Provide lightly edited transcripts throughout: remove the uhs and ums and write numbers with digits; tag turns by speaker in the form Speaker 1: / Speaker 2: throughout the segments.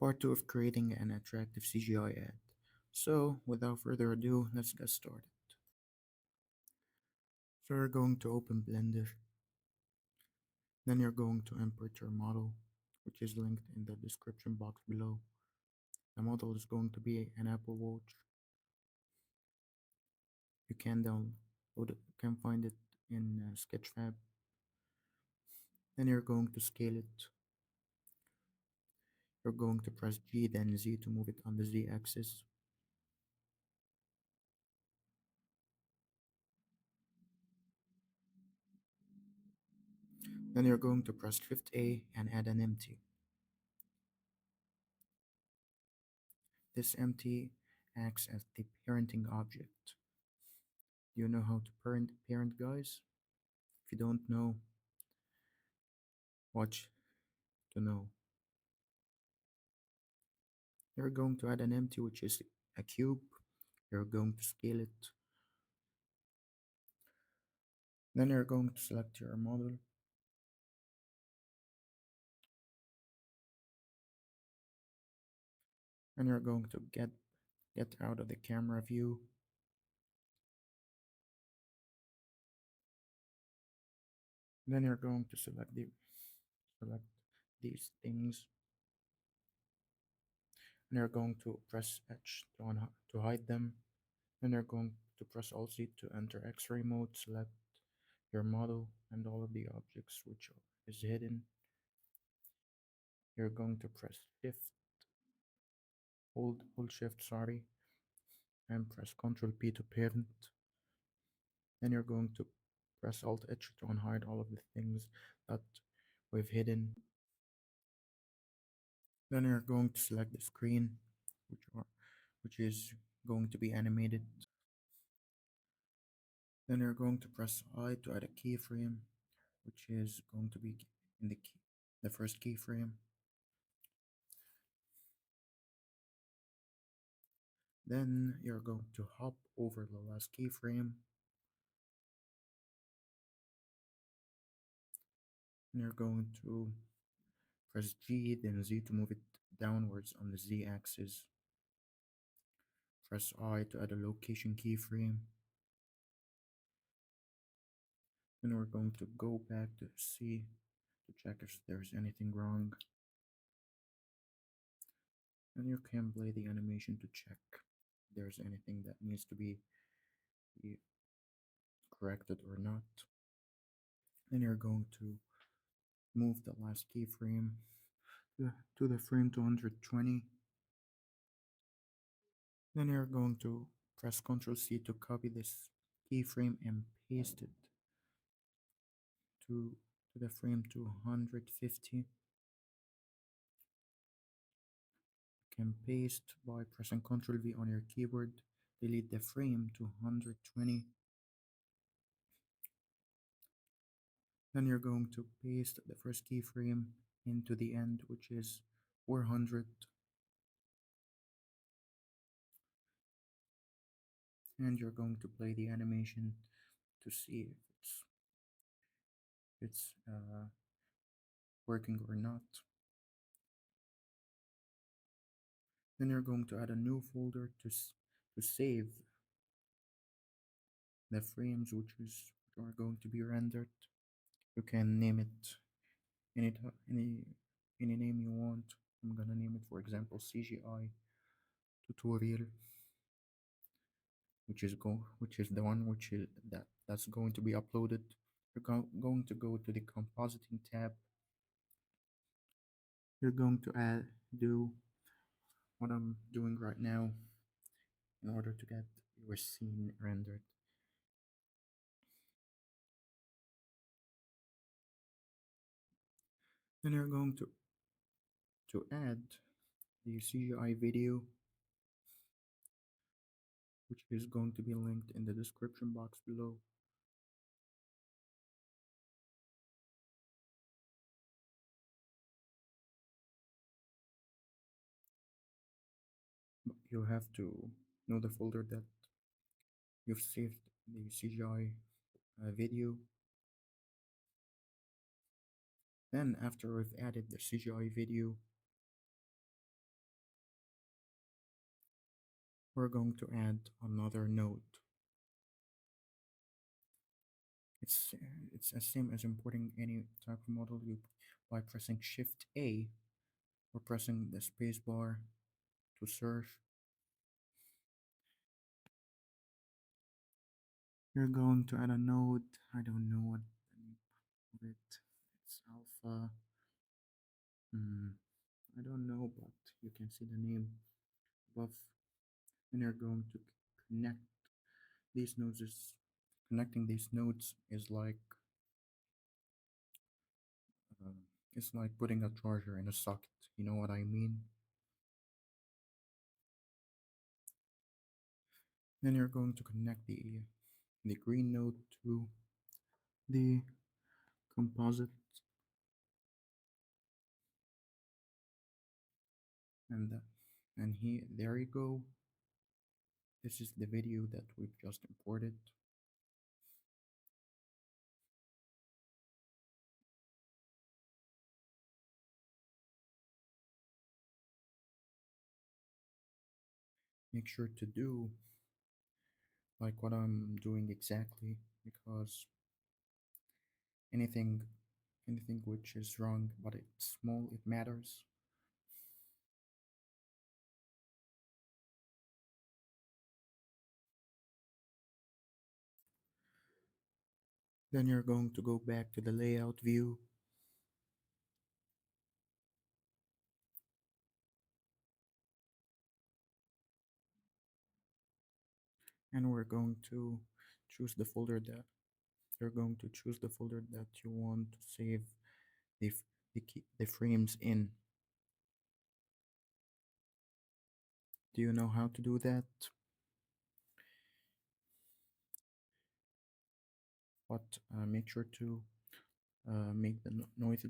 Speaker 1: Part 2 of creating an attractive CGI ad. So, without further ado, let's get started. So, you're going to open Blender, then you're going to import your model, which is linked in the description box below. The model is going to be an Apple Watch. You can download it, you can find it in Sketchfab. Then you're going to scale it. You're going to press G, then Z to move it on the Z axis. Then you're going to press Shift A and add an empty. This empty acts as the parenting object. Do you know how to parent guys? If you don't know, watch to know. You're going to add an empty, which is a cube. You're going to scale it. Then you're going to select your model. And you're going to get out of the camera view. Then you're going to select these things. And you're going to press H to hide them. Then you're going to press Alt Z to enter X-ray mode. Select your model and all of the objects which is hidden. You're going to press hold shift, sorry, and press Ctrl P to parent. Then you're going to press Alt H to unhide all of the things that we've hidden. Then you're going to select the screen, which is going to be animated. Then you're going to press I to add a keyframe, which is going to be in the first keyframe. Then you're going to hop over the last keyframe. And you're going to press G, then Z to move it downwards on the Z axis. Press I to add a location keyframe. Then we're going to go back to C to check if there's anything wrong. And you can play the animation to check if there's anything that needs to be corrected or not. Then you're going to move the last keyframe to the frame 220. Then you're going to press Ctrl C to copy this keyframe and paste it to the frame 250. You can paste by pressing Ctrl V on your keyboard. Delete the frame to 120. Then you're going to paste the first keyframe into the end, which is 400. And you're going to play the animation to see if it's working or not. Then you're going to add a new folder to save the frames which are going to be rendered. You can name it any name you want. I'm gonna name it, for example, CGI tutorial, which is the one that's going to be uploaded. You're going to go to the compositing tab. You're going to do what I'm doing right now in order to get your scene rendered. Then you're going to add the CGI video, which is going to be linked in the description box below. You have to know the folder that you've saved the CGI video. Then after we've added the CGI video, We're going to add another node. It's as same as importing any type of model you by pressing Shift A or pressing the space bar to search. You're going to add a node. I don't know what the name of it. It's alpha. I don't know, but you can see the name above. And you're going to connect these nodes. Connecting these nodes is uh, it's like putting a charger in a socket. You know what I mean? Then you're going to connect the green node to the composite, and here there you go. This is the video that we've just imported. Make sure to do like what I'm doing exactly, because anything anything which is wrong but it's small, it matters. Then you're going to go back to the layout view, and we're going to choose the folder that you're going to choose the folder that you want to save the frames in. Do you know how to do that? But make sure to make the noise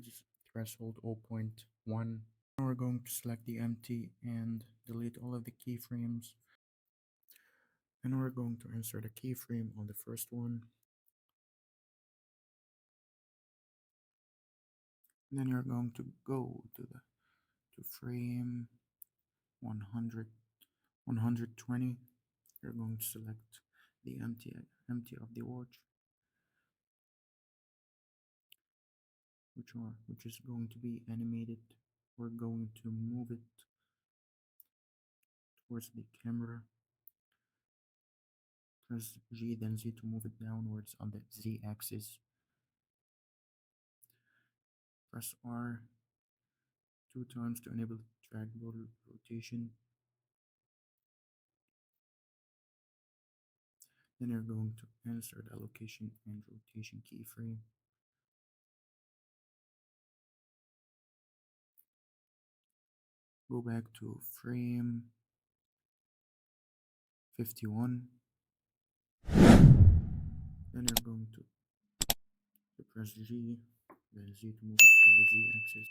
Speaker 1: threshold 0.1. Now we're going to select the empty and delete all of the keyframes. And we're going to insert a keyframe on the first one. And then you're going to go to frame 100, 120. You're going to select the empty of the watch, which is going to be animated. We're going to move it towards the camera. Press G then Z to move it downwards on the Z axis. Press R 2 times to enable drag rotation. Then you're going to insert a location and rotation keyframe. Go back to frame 51. Then you're going to press G, then Z to move it on the Z axis.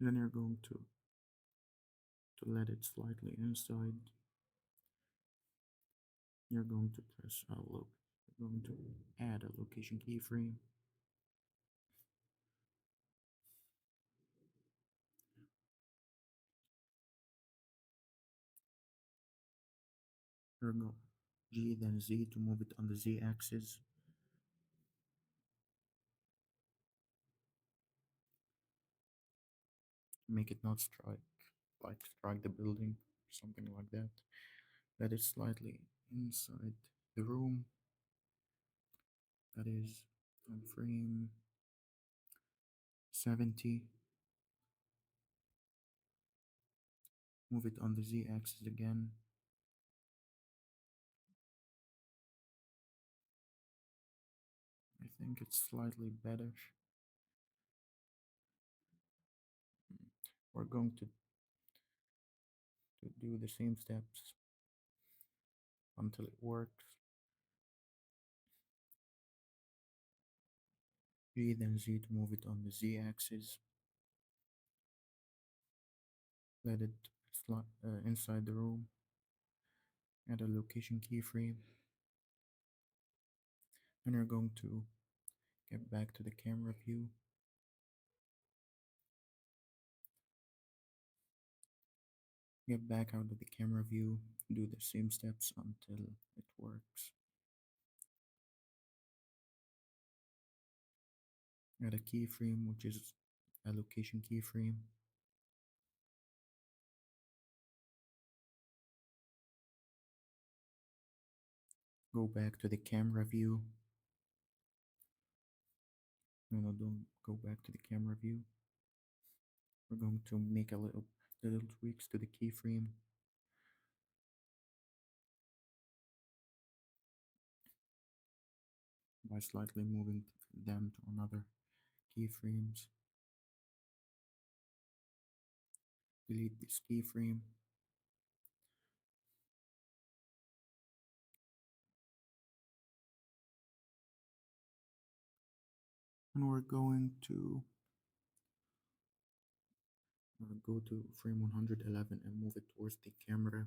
Speaker 1: Then you're going to let it slightly inside. You're going to press a loop. You're going to add a location keyframe. You're going G then Z to move it on the Z axis. Make it not strike the building, something like that. Let it slightly inside the room. That is on frame 70. Move it on the Z axis again. I think it's slightly better. We're going to do the same steps until it works. G then Z to move it on the Z axis. Let it inside the room. Add a location keyframe. And you're going to get back to the camera view. Get back out of the camera view, do the same steps until it works. Add a keyframe, which is a location keyframe. Go back to the camera view. No, no, don't go back to the camera view. We're going to make a little tweaks to the keyframe. By slightly moving them to another keyframes. Delete this keyframe. And we're going to go to frame 111 and move it towards the camera.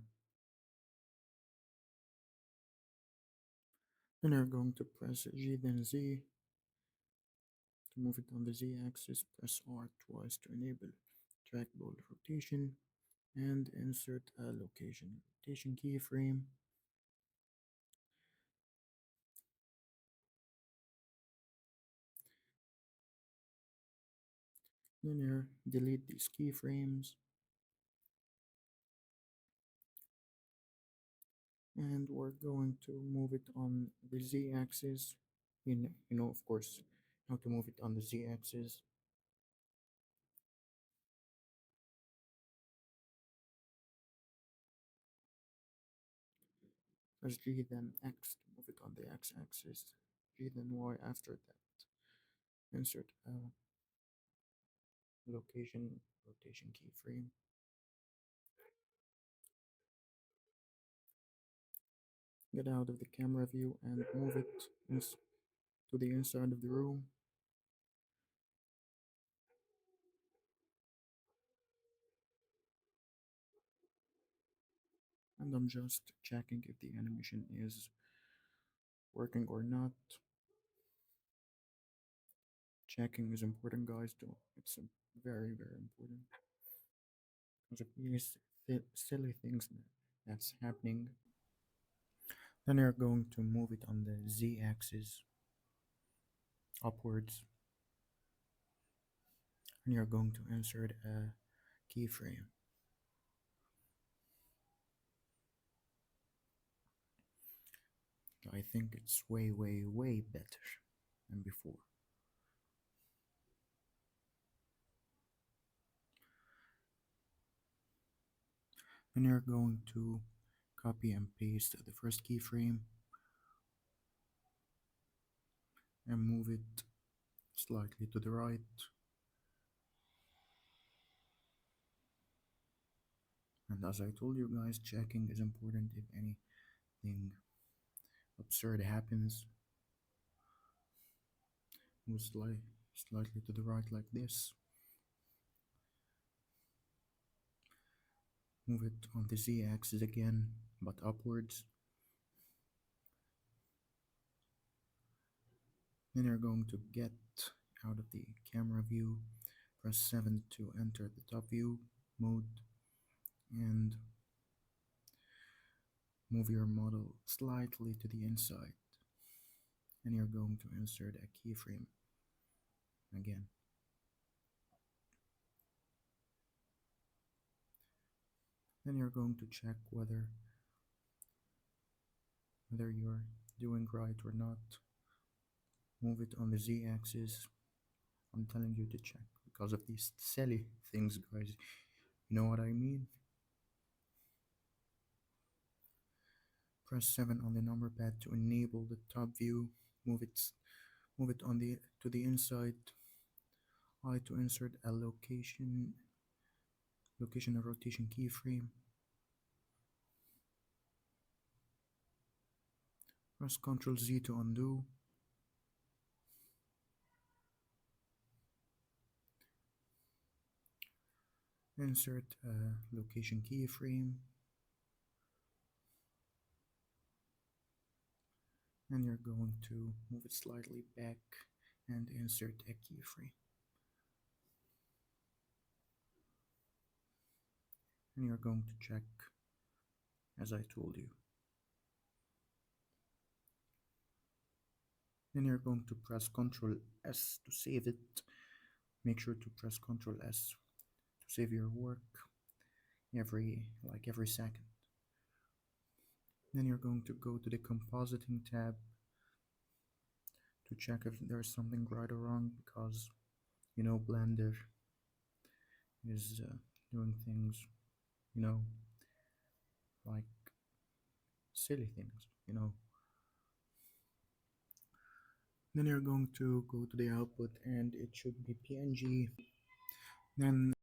Speaker 1: Then we're going to press G then Z to move it on the Z axis. Press R twice to enable trackball rotation and insert a rotation keyframe. Then delete these keyframes. And we're going to move it on the Z axis. You know, of course, how to move it on the Z axis. Press G then X to move it on the X axis. G then Y after that. Insert a rotation keyframe. Get out of the camera view and move it to the inside of the room. And I'm just checking if the animation is working or not. Checking is important, guys. It's very, very important. Because of these silly things that's happening. Then you're going to move it on the Z axis upwards. And you're going to insert a keyframe. I think it's way, way, way better than before. Then you're going to copy and paste the first keyframe and move it slightly to the right. And as I told you guys, checking is important if anything absurd happens. Move slightly to the right like this. Move it on the Z axis again, but upwards. Then you're going to get out of the camera view, press 7 to enter the top view mode, and move your model slightly to the inside. And you're going to insert a keyframe again. Then you're going to check whether you're doing right or not. Move it on the Z axis. I'm telling you to check because of these silly things, guys. You know what I mean? Press 7 on the number pad to enable the top view. Move it on the to the inside. I to insert a location and rotation keyframe. Press Ctrl Z to undo. Insert a location keyframe. And you're going to move it slightly back and insert a keyframe. and you're going to check as I told you. Then you're going to press Ctrl S to save it. Make sure to press Ctrl S to save your work every second. Then you're going to go to the compositing tab to check if there's something right or wrong, because Blender is doing things, you know like silly things. Then you're going to go to the output and it should be PNG. Then